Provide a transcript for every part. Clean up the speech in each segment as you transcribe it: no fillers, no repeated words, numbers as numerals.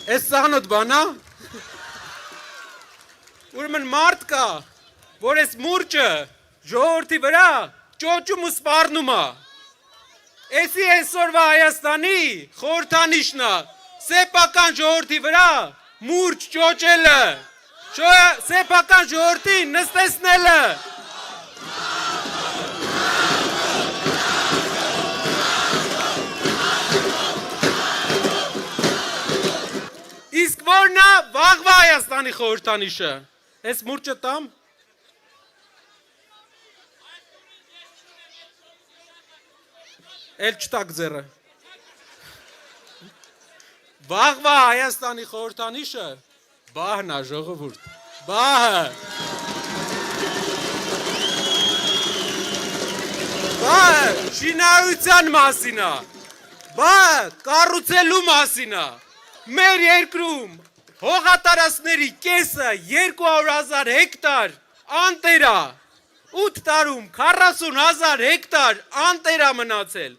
Էս սանոտ բանա։ Ուրեմն մարդ կա, որ էս մուրճը ժողովրդի վրա ճոճում ու սպառնում է։ Էսի այսօրվա Հայաստանի խորհրդանիշն է սեփական ժողովրդի վրա մուրճ ճոճելը, սեփական ժողովրդին նստեցնելը։ Իսկ որն է վաղվա Հայաստանի խորհրդանիշը։ Էս մուրճը տամ։ Էլ չտակ ձեռը։ Վաղվա Հայաստանի խորհրդանիշը բահն է, ժողովուրդ։ Բահը։ Բահը շինարարության մասին է։ Բահը կառուցելու մասին է։ Մեր երկրում հողատարածքների կեսը 200,000 հեկտար անտեր է, 8 տարում 40,000 հեկտար անտեր է մնացել։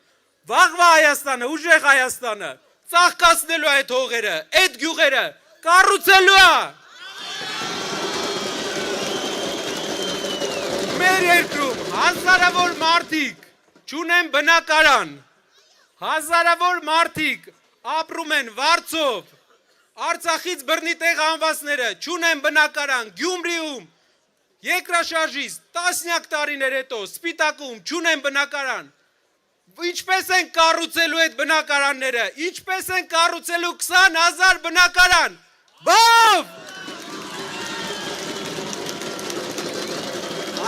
Վաղվա Հայաստանը, ուժեղ Հայաստանը ծաղկացնելու այդ հողերը, այդ գյուղերը կառուցելու է։ Մեր երկրում հազարավոր մարդիկ չունեն բնակարան, հազարավոր մարդիկ ապրում են Վարձով, Արցախից բռնի տեղ անվածները չունեն բնակարան, Գյումրիում երկրաշարժից տասնյակ տարիներ հետո Սպիտակում չունեն բնակարան։ Ինչպես են կառուցելու այդ բնակարանները, ինչպես են կառուցելու 20,000 բնակարան։ Բավ!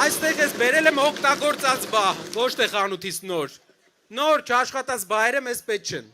Այստեղ ես բերել եմ օգտագործած բահ, ոչ թե խանութից նոր։ Նոր չաշխատած բահերը մեզ պետք չեն։